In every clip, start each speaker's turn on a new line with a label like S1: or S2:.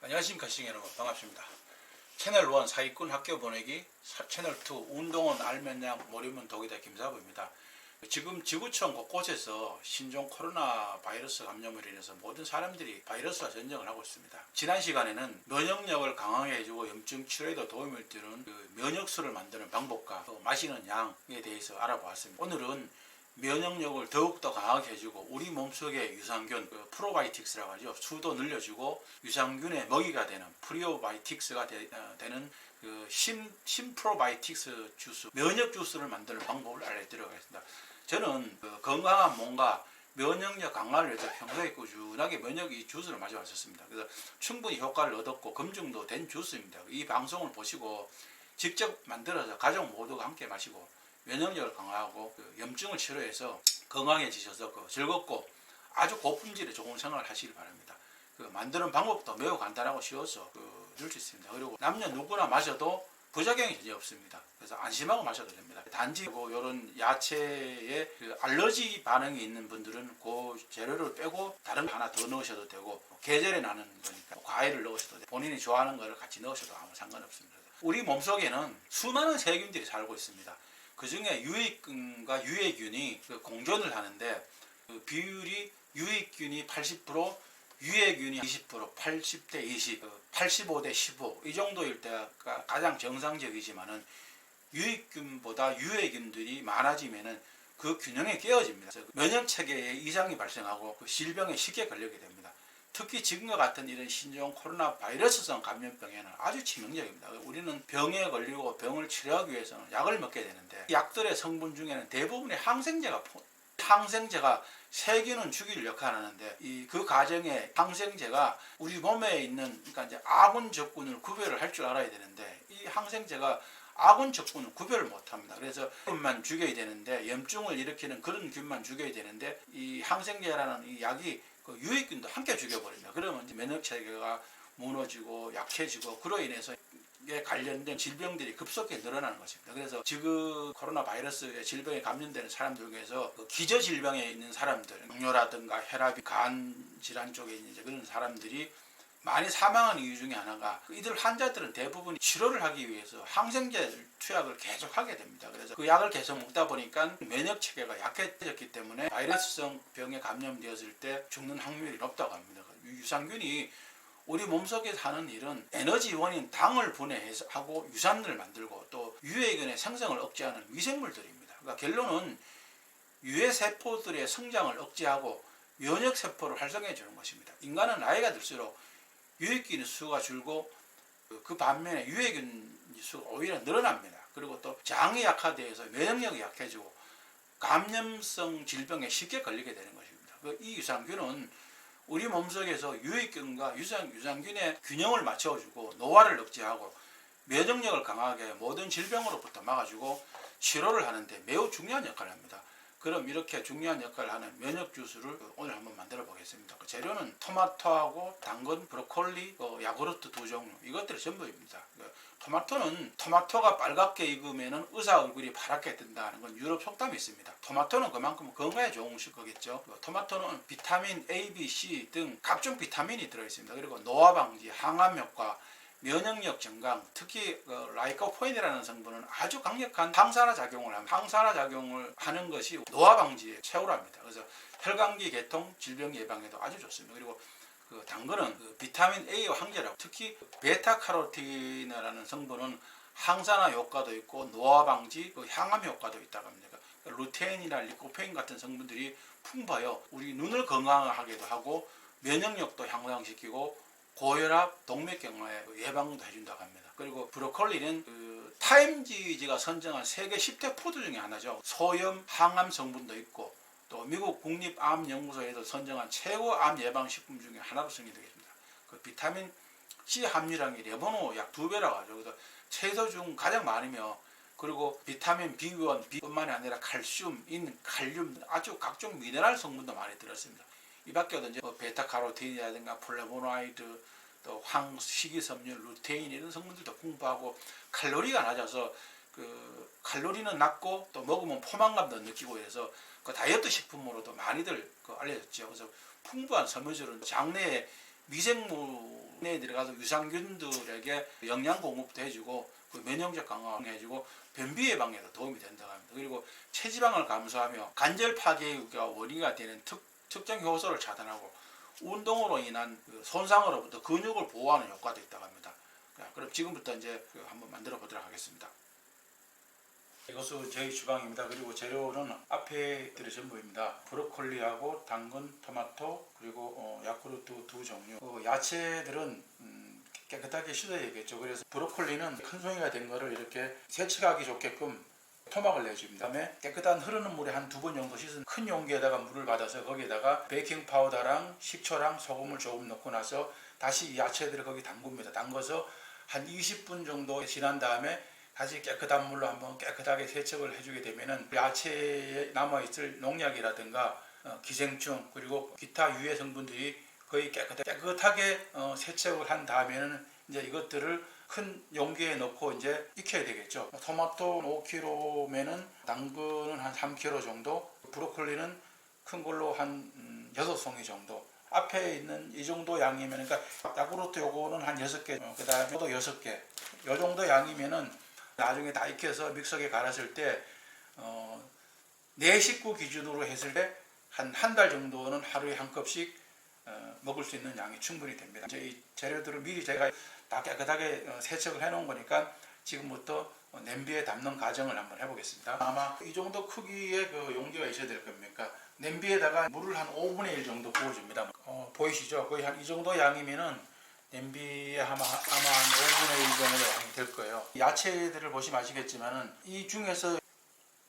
S1: 안녕하십니까 시청자 여러분, 반갑습니다. 채널1 사기꾼 학교 보내기, 채널2 운동은 알면 양 모르면 독이다 김사부입니다. 지금 지구촌 곳곳에서 신종 코로나 바이러스 감염으로 인해서 모든 사람들이 바이러스와 전쟁을 하고 있습니다. 지난 시간에는 면역력을 강하게 해주고 염증 치료에도 도움을 주는 면역수를 만드는 방법과 또 마시는 양에 대해서 알아보았습니다. 오늘은 면역력을 더욱더 강하게 해주고 우리 몸속의 유산균, 프로바이오틱스라고 하죠. 수도 늘려주고 유산균의 먹이가 되는 프리오바이오틱스가 되는 신프로바이오틱스 주스, 면역 주스를 만드는 방법을 알려드리도록 하겠습니다. 저는 건강한 몸과 면역력 강화를 위해서 평소에 꾸준하게 면역 이 주스를 마셔왔었습니다. 그래서 충분히 효과를 얻었고 검증도 된 주스입니다. 이 방송을 보시고 직접 만들어서 가족 모두가 함께 마시고 면역력을 강화하고 염증을 치료해서 건강해지셔서 즐겁고 아주 고품질의 좋은 생활을 하시길 바랍니다. 만드는 방법도 매우 간단하고 쉬워서 줄 수 있습니다. 그리고 남녀 누구나 마셔도 부작용이 전혀 없습니다. 그래서 안심하고 마셔도 됩니다. 단지 이런 야채에 알러지 반응이 있는 분들은 그 재료를 빼고 다른 거 하나 더 넣으셔도 되고, 계절에 나는 거니까 과일을 넣으셔도 되고 본인이 좋아하는 거를 같이 넣으셔도 아무 상관없습니다. 우리 몸속에는 수많은 세균들이 살고 있습니다. 그 중에 유익균과 유해균이 공존을 하는데 비율이 유익균이 80%, 유해균이 20%, 80대 20, 85대 15 이 정도일 때가 가장 정상적이지만은 유익균보다 유해균들이 많아지면은 그 균형이 깨어집니다. 면역 체계에 이상이 발생하고 질병에 쉽게 걸리게 됩니다. 특히 지금과 같은 이런 신종 코로나 바이러스성 감염병에는 아주 치명적입니다. 우리는 병에 걸리고 병을 치료하기 위해서는 약을 먹게 되는데 약들의 성분 중에는 대부분의 항생제가 세균은 죽일 역할을 하는데 그 과정에 항생제가 우리 몸에 있는 그러니까 이제 아군 적군을 구별을 할 줄 알아야 되는데 이 항생제가 아군 적군을 구별을 못합니다. 그래서 균만 죽여야 되는데 염증을 일으키는 그런 균만 죽여야 되는데 이 항생제라는 이 약이 유해균도 함께 죽여버립니다. 그러면 이제 면역 체계가 무너지고 약해지고 그로 인해서 관련된 질병들이 급속히 늘어나는 것입니다. 그래서 지금 코로나 바이러스 질병에 감염되는 사람들 중에서 기저 질병에 있는 사람들, 당뇨라든가 혈압이 간 질환 쪽에 있는 그런 사람들이 많이 사망하는 이유 중에 하나가 이들 환자들은 대부분 치료를 하기 위해서 항생제 투약을 계속 하게 됩니다. 그래서 그 약을 계속 먹다 보니까 면역 체계가 약해졌기 때문에 바이러스성 병에 감염되었을 때 죽는 확률이 높다고 합니다. 유산균이 우리 몸속에 하는 일은 에너지원인 당을 분해하고 유산을 만들고 또 유해균의 생성을 억제하는 미생물들입니다. 그러니까 결론은 유해세포들의 성장을 억제하고 면역세포를 활성화해 주는 것입니다. 인간은 나이가 들수록 유해균의 수가 줄고 그 반면에 유해균 수가 오히려 늘어납니다. 그리고 또 장이 약화되어서 면역력이 약해지고 감염성 질병에 쉽게 걸리게 되는 것입니다. 이 유산균은 우리 몸속에서 유해균과 유산균의 균형을 맞춰주고 노화를 억제하고 면역력을 강하게 모든 질병으로부터 막아주고 치료를 하는데 매우 중요한 역할을 합니다. 그럼 이렇게 중요한 역할을 하는 면역 주스를 오늘 한번 만들어 보겠습니다. 재료는 토마토하고 당근, 브로콜리, 야구르트 2종류 이것들이 전부입니다. 토마토가 빨갛게 익으면 의사 얼굴이 파랗게 뜬다는 건 유럽 속담이 있습니다. 토마토는 그만큼 건강에 좋은 거겠죠. 토마토는 비타민 A, B, C 등 각종 비타민이 들어있습니다. 그리고 노화 방지, 항암 효과, 면역력 증강, 특히 라이코포인이라는 성분은 아주 강력한 항산화 작용을 합니다. 항산화 작용을 하는 것이 노화 방지에 최고랍니다. 그래서 혈관기 개통, 질병 예방에도 아주 좋습니다. 그리고 당근은 비타민 A와 한결하고 특히 베타카로틴이라는 성분은 항산화 효과도 있고 노화 방지, 항암 효과도 있다고 합니다. 루테인이나 리코페인 같은 성분들이 풍부하여 우리 눈을 건강하게도 하고 면역력도 향상시키고 고혈압, 동맥경화의 예방도 해준다고 합니다. 그리고 브로콜리는 타임지가 선정한 세계 10대 푸드 중에 하나죠. 소염, 항암 성분도 있고 또 미국 국립암연구소에서 선정한 최고 암 예방 식품 중에 하나로 선정되겠습니다. 비타민 C 함유량이 레모노 약 2배라고 하죠. 그래서 채소 중 가장 많으며 그리고 비타민 B1, B뿐만이 아니라 칼슘, 칼륨 아주 각종 미네랄 성분도 많이 들었습니다. 이 밖에도 이제 베타카로틴이라든가 플라보노이드, 또 식이섬유, 루테인 이런 성분들도 풍부하고 칼로리가 낮아서 칼로리는 낮고 또 먹으면 포만감도 느끼고 해서 다이어트 식품으로도 많이들 알려졌죠. 그래서 풍부한 섬유질은 장내에 미생물에 들어가서 유산균들에게 영양 공급도 해주고 그 면역력 강화해주고 변비 예방에도 도움이 된다고 합니다. 그리고 체지방을 감소하며 관절 파괴의 원인이 되는 특정 효소를 차단하고 운동으로 인한 그 손상으로부터 근육을 보호하는 효과도 있다고 합니다. 그럼 지금부터 이제 한번 만들어 보도록 하겠습니다. 이것은 저희 주방입니다. 그리고 재료는 앞에 들이 전부입니다. 브로콜리하고 당근, 토마토, 그리고 야쿠르트 두 종류. 야채들은 깨끗하게 씻어야겠죠. 그래서 브로콜리는 큰 송이가 된 거를 이렇게 세척하기 좋게끔 토막을 내줍니다. 그다음에 깨끗한 흐르는 물에 한 2번 정도 씻은 큰 용기에다가 물을 받아서 거기에다가 베이킹 파우더랑 식초랑 소금을 조금 넣고 나서 다시 이 야채들을 거기 담굽니다. 담궈서 한 20분 정도 지난 다음에 다시 깨끗한 물로 한번 깨끗하게 세척을 해주게 되면은 야채에 남아있을 농약이라든가 기생충 그리고 기타 유해 성분들이 거의 깨끗하게 세척을 한 다음에는 이제 이것들을 큰 용기에 넣고 이제 익혀야 되겠죠. 토마토 5kg면은 당근은 한 3kg 정도, 브로콜리는 큰 걸로 한 6송이 정도. 앞에 있는 이 정도 양이면, 그러니까 야구르트 요거는 한 6개, 그 다음에 또 6개. 요 정도 양이면은 나중에 다 익혀서 믹서기에 갈았을 때, 내 식구 기준으로 했을 때 한 달 정도는 하루에 한 컵씩 먹을 수 있는 양이 충분히 됩니다. 이제 이 재료들을 미리 제가 다 깨끗하게 세척을 해 놓은 거니까 지금부터 냄비에 담는 과정을 한번 해보겠습니다. 아마 이 정도 크기의 그 용기가 있어야 될 겁니까? 냄비에다가 물을 한 5분의 1 정도 부어줍니다. 보이시죠? 거의 한 이 정도 양이면은 냄비에 아마 한 5분의 1 정도 양이 될 거예요. 야채들을 보시면 아시겠지만은 이 중에서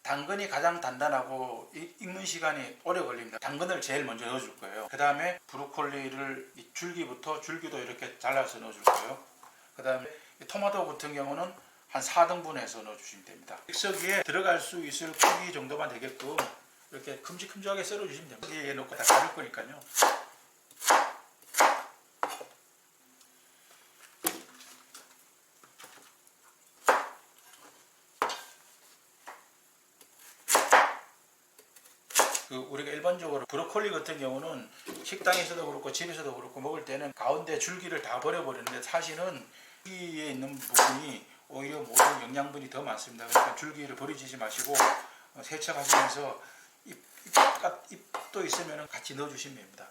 S1: 당근이 가장 단단하고 익는 시간이 오래 걸립니다. 당근을 제일 먼저 넣어줄 거예요. 그 다음에 브로콜리를 줄기도 이렇게 잘라서 넣어줄 거예요. 그 다음에 토마토 같은 경우는 한 4등분해서 넣어주시면 됩니다. 믹서기에 들어갈 수 있을 크기 정도만 되게끔 이렇게 큼직큼직하게 썰어주시면 됩니다. 여기에 넣고 다 가릴 거니까요. 우리가 일반적으로 브로콜리 같은 경우는 식당에서도 그렇고 집에서도 그렇고 먹을 때는 가운데 줄기를 다 버려버리는데 사실은 줄기에 있는 부분이 오히려 모든 영양분이 더 많습니다. 그러니까 줄기를 버리지 마시고 세척하시면서 잎도 있으면 같이 넣어주시면 됩니다.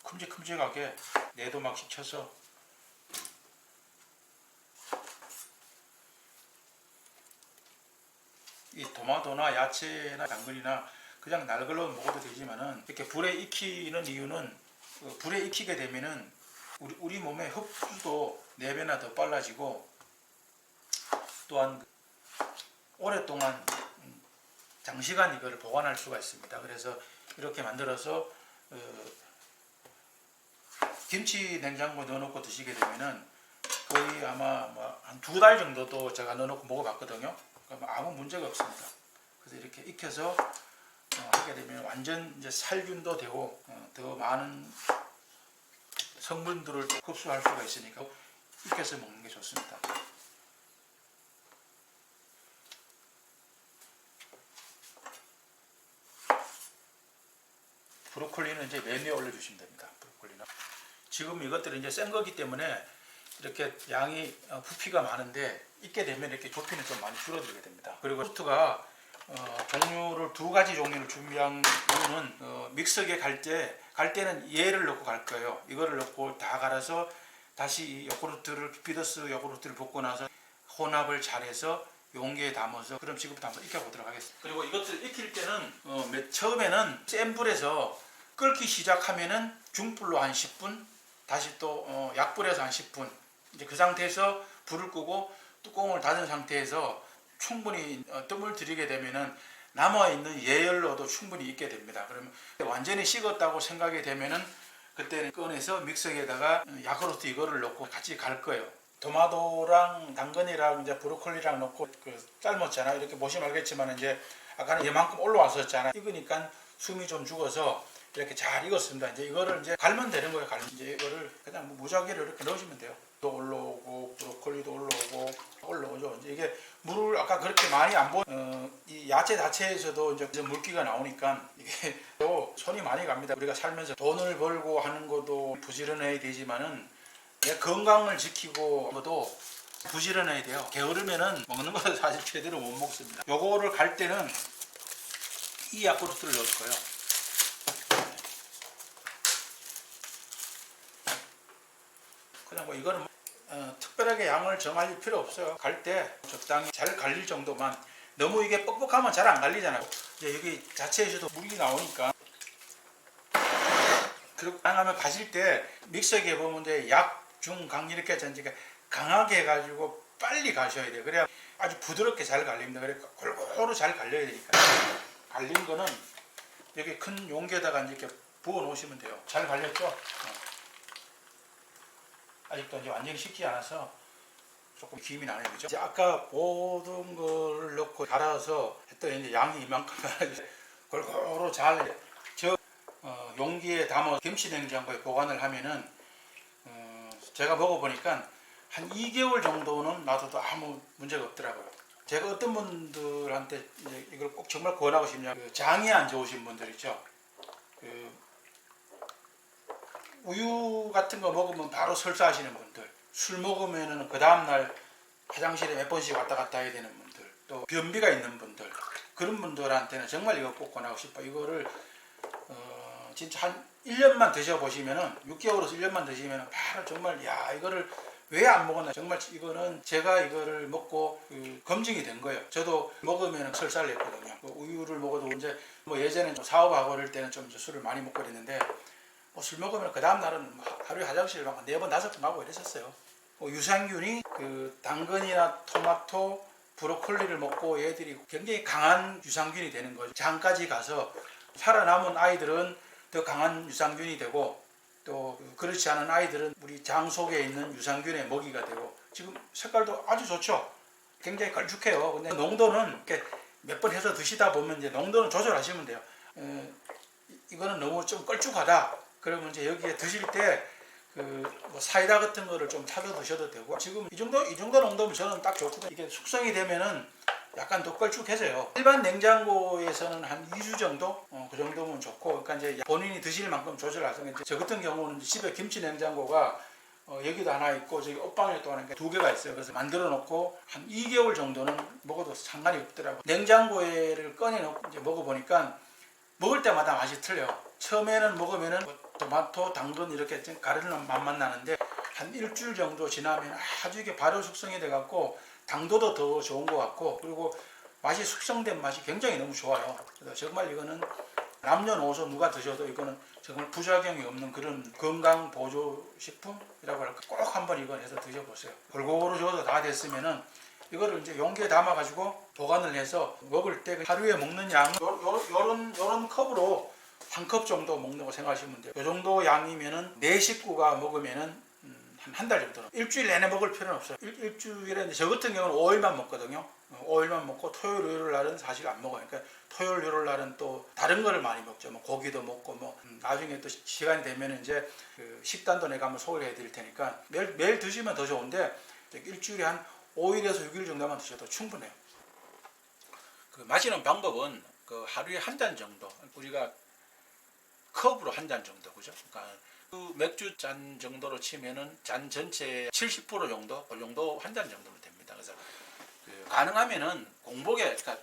S1: 큼직큼직하게 내도막 시켜서 이 토마토나 야채나 당근이나 그냥 날걸로 먹어도 되지만은 이렇게 불에 익히는 이유는 불에 익히게 되면은 우리 몸의 흡수도 4배나 더 빨라지고 또한 오랫동안 장시간 이걸 보관할 수가 있습니다. 그래서 이렇게 만들어서 김치 냉장고에 넣어놓고 드시게 되면은 거의 아마 한 2달 정도도 제가 넣어놓고 먹어봤거든요. 아무 문제가 없습니다. 그래서 이렇게 익혀서 하게 되면 완전 이제 살균도 되고 더 많은 성분들을 흡수할 수가 있으니까 익혀서 먹는 게 좋습니다. 브로콜리는 이제 맨 위에 올려주시면 됩니다. 브로콜리는 지금 이것들은 이제 센 거기 때문에 이렇게 양이 부피가 많은데 익게 되면 이렇게 부피는 좀 많이 줄어들게 됩니다. 그리고 야쿠르트가 종류를 2가지 종류를 준비한 이유는 믹서기에 갈 때는 얘를 넣고 갈 거예요. 이거를 넣고 다 갈아서 다시 이 야쿠르트를 비더스 야쿠르트를 붓고 나서 혼합을 잘해서 용기에 담아서 그럼 지금부터 한번 익혀보도록 하겠습니다. 그리고 이것을 익힐 때는 처음에는 센 불에서 끓기 시작하면은 중불로 한 10분 다시 또 약불에서 한 10분 이제 그 상태에서 불을 끄고 뚜껑을 닫은 상태에서 충분히 뜸을 들이게 되면은 남아있는 예열로도 충분히 익게 됩니다. 그러면 완전히 식었다고 생각이 되면은 그때는 꺼내서 믹서기에다가 야쿠르트 이거를 넣고 같이 갈 거예요. 토마토랑 당근이랑 이제 브로콜리랑 넣고 삶았잖아요. 이렇게 보시면 알겠지만 이제 아까는 이만큼 올라왔었잖아요. 익으니까 숨이 좀 죽어서 이렇게 잘 익었습니다. 이제 이거를 이제 갈면 되는 거예요. 이제 이거를 그냥 무작위로 이렇게 넣으시면 돼요. 또 올라오고 브로콜리도 올라오죠. 이제 이게 물을 아까 그렇게 많이 안 이 야채 자체에서도 이제 물기가 나오니까 이게 또 손이 많이 갑니다. 우리가 살면서 돈을 벌고 하는 것도 부지런해야 되지만은 내 건강을 지키고 것도 부지런해야 돼요. 게으르면은 먹는 것도 사실 제대로 못 먹습니다. 요거를 갈 때는 이 야쿠르트를 넣을 거예요. 그냥 뭐 이거는 특별하게 양을 정할 필요 없어요. 갈 때 적당히 잘 갈릴 정도만. 너무 이게 뻑뻑하면 잘 안 갈리잖아요. 이제 여기 자체에서도 물이 나오니까. 그리고 하면 가실 때 믹서기에 보면 이제 약, 중, 강 이렇게 전지가 강하게 해가지고 빨리 가셔야 돼요. 그래야 아주 부드럽게 잘 갈립니다. 그러니까 골고루 잘 갈려야 되니까. 갈린 거는 여기 큰 용기에다가 이렇게 부어 놓으시면 돼요. 잘 갈렸죠? 아직도 이제 완전히 식지 않아서 조금 김이 나네요. 그죠? 이제 아까 모든 걸 넣고 갈아서 했더니 이제 양이 이만큼 골고루 잘 용기에 담아 김치 냉장고에 보관을 하면은 제가 먹어보니까 한 2개월 정도는 놔둬도 아무 문제가 없더라고요. 제가 어떤 분들한테 이제 이걸 꼭 정말 권하고 싶냐, 장이 안 좋으신 분들 있죠. 우유 같은 거 먹으면 바로 설사하시는 분들, 술 먹으면은 그 다음날 화장실에 몇 번씩 왔다 갔다 해야 되는 분들, 또 변비가 있는 분들, 그런 분들한테는 정말 이거 꼭 권하고 싶어요. 이거를 진짜 한 1년만 드셔보시면은, 6개월에서 1년만 드시면은 바로 정말 야, 이거를 왜 안 먹었나. 정말 이거는 제가 이거를 먹고 검증이 된 거예요. 저도 먹으면 설사를 했거든요. 우유를 먹어도 이제 뭐 예전에 사업하고 그럴 때는 좀 술을 많이 먹고 그랬는데, 술 먹으면 그 다음 날은 하루에 화장실 막 4번 5번 가고 이랬었어요. 유산균이 당근이나 토마토, 브로콜리를 먹고 얘들이 굉장히 강한 유산균이 되는 거죠. 장까지 가서 살아남은 아이들은 더 강한 유산균이 되고, 또 그렇지 않은 아이들은 우리 장 속에 있는 유산균의 먹이가 되고, 지금 색깔도 아주 좋죠. 굉장히 걸쭉해요. 근데 농도는 이렇게 몇 번 해서 드시다 보면 이제 농도는 조절하시면 돼요. 이거는 너무 좀 걸쭉하다. 그러면 이제 여기에 드실 때 뭐 사이다 같은 거를 좀 타서 드셔도 되고, 지금 이 정도 농도면 저는 딱 좋거든요. 이게 숙성이 되면은 약간 더 걸쭉해져요. 일반 냉장고에서는 한 2주 정도? 그 정도면 좋고, 그러니까 이제 본인이 드실 만큼 조절하세요. 저 같은 경우는 집에 김치 냉장고가 여기도 하나 있고 저기 옷방에 또 하나 2개가 있어요. 그래서 만들어 놓고 한 2개월 정도는 먹어도 상관이 없더라고요. 냉장고에를 꺼내 놓고 이제 먹어보니까 먹을 때마다 맛이 틀려요. 처음에는 먹으면은 토마토, 당근 이렇게 가르는 맛만 나는데, 한 일주일 정도 지나면 아주 이게 발효 숙성이 돼 갖고 당도도 더 좋은 것 같고, 그리고 맛이 숙성된 맛이 굉장히 너무 좋아요. 그래서 정말 이거는 남녀노소 누가 드셔도 이거는 정말 부작용이 없는 그런 건강 보조 식품이라고 할까. 꼭 한번 이거 해서 드셔보세요. 골고루 저어서 다 됐으면은 이거를 이제 용기에 담아 가지고 보관을 해서 먹을 때 하루에 먹는 양은 요런 컵으로 한 컵 정도 먹는 거 생각하시면 돼요. 이 정도 양이면은 네 식구가 먹으면은 한 달 정도는. 일주일 내내 먹을 필요는 없어요. 일주일에 저 같은 경우는 5일만 먹거든요. 5일만 먹고 토요일, 일요일 날은 사실 안 먹어요. 그러니까 토요일, 일요일 날은 또 다른 거를 많이 먹죠. 뭐 고기도 먹고 뭐 나중에 또 시간이 되면 이제 식단도 내가 한번 소개해 드릴 테니까 매일 드시면 더 좋은데, 일주일에 한 5일에서 6일 정도만 드셔도 충분해요. 마시는 방법은 하루에 한 잔 정도, 우리가 컵으로 한 잔 정도, 그죠? 그러니까 맥주 잔 정도로 치면은 잔 전체의 70% 정도, 그 정도 한 잔 정도면 됩니다. 그래서 가능하면은 공복에, 그러니까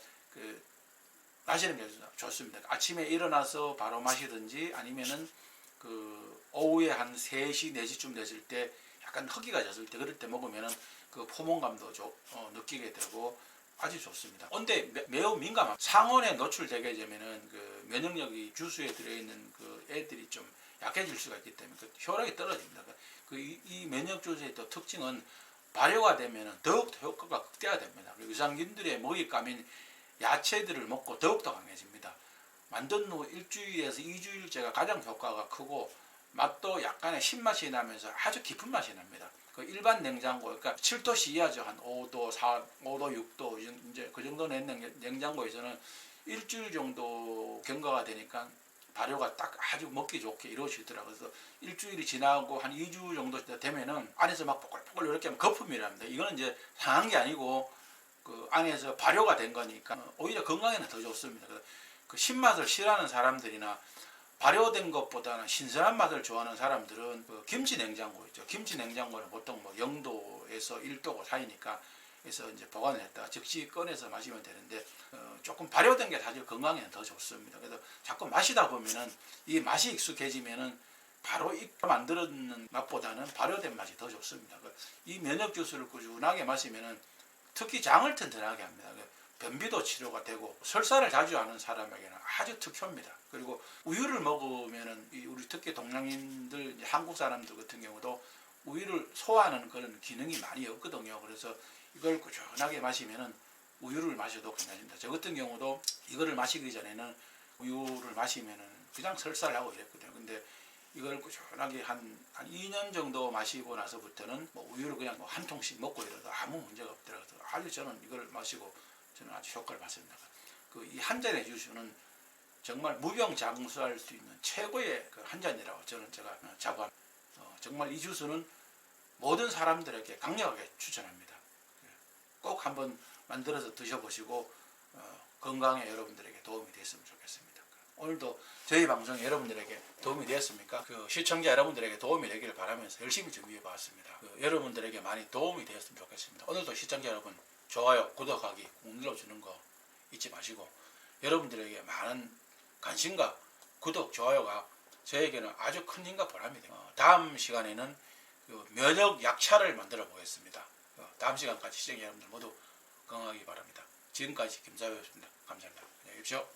S1: 마시는 게 좋습니다. 아침에 일어나서 바로 마시든지, 아니면은 오후에 한 3시, 4시쯤 됐을 때 약간 허기가 졌을 때, 그럴 때 먹으면은 포만감도 느끼게 되고 아주 좋습니다. 근데 매우 민감한 상온에 노출되게 되면은 면역력이 주스에 들어있는 애들이 좀 약해질 수가 있기 때문에 효력이 떨어집니다. 이 면역 주스의 또 특징은 발효가 되면은 더욱더 효과가 극대화됩니다. 유산균들의 먹잇감인 야채들을 먹고 더욱더 강해집니다. 만든 후 1주일에서 2주일째가 가장 효과가 크고, 맛도 약간의 신맛이 나면서 아주 깊은 맛이 납니다. 일반 냉장고, 그러니까 7도씨 이하죠. 한 5도, 5도, 6도, 이제 그 정도 낸 냉장고에서는 일주일 정도 경과가 되니까 발효가 딱 아주 먹기 좋게 이루어지더라고요. 그래서 일주일이 지나고 한 2주 정도 되면은 안에서 막 뽀글뽀글 이렇게 하면 거품이랍니다. 이거는 이제 상한 게 아니고 그 안에서 발효가 된 거니까 오히려 건강에는 더 좋습니다. 그 신맛을 싫어하는 사람들이나 발효된 것보다는 신선한 맛을 좋아하는 사람들은 그 김치 냉장고 있죠. 김치 냉장고는 보통 뭐 0도에서 1도 사이니까 그래서 이제 보관을 했다가 즉시 꺼내서 마시면 되는데 조금 발효된 게 사실 건강에는 더 좋습니다. 그래서 자꾸 마시다 보면은 이 맛이 익숙해지면은 바로 만들었는 맛보다는 발효된 맛이 더 좋습니다. 이 면역 주스를 꾸준하게 마시면은 특히 장을 튼튼하게 합니다. 변비도 치료가 되고 설사를 자주 하는 사람에게는 아주 특효입니다. 그리고 우유를 먹으면은 우리 특히 동양인들, 한국 사람들 같은 경우도 우유를 소화하는 그런 기능이 많이 없거든요. 그래서 이걸 꾸준하게 마시면은 우유를 마셔도 괜찮습니다. 저 같은 경우도 이거를 마시기 전에는 우유를 마시면은 그냥 설사를 하고 이랬거든요. 근데 이걸 꾸준하게 한 2년 정도 마시고 나서부터는 뭐 우유를 그냥 뭐 한 통씩 먹고 이래도 아무 문제가 없더라고요. 아주 저는 이걸 마시고 저는 아주 효과를 봤습니다. 이 한 잔의 주스는 정말 무병장수할 수 있는 최고의 그 한 잔이라고 제가 자부합니다. 정말 이 주스는 모든 사람들에게 강력하게 추천합니다. 꼭 한번 만들어서 드셔보시고 건강에 여러분들에게 도움이 됐으면 좋겠습니다. 오늘도 저희 방송이 여러분들에게 도움이 되었습니까? 시청자 여러분들에게 도움이 되기를 바라면서 열심히 준비해 봤습니다. 여러분들에게 많이 도움이 되었으면 좋겠습니다. 오늘도 시청자 여러분 좋아요, 구독하기 꼭 눌러주는 거 잊지 마시고 여러분들에게 많은 관심과 구독, 좋아요가 저에게는 아주 큰 힘과 보람이 됩니다. 다음 시간에는 면역 약차를 만들어 보겠습니다. 다음 시간까지 시청자 여러분들 모두 건강하기 바랍니다. 지금까지 김사회였습니다. 감사합니다. 안녕히 계십시오.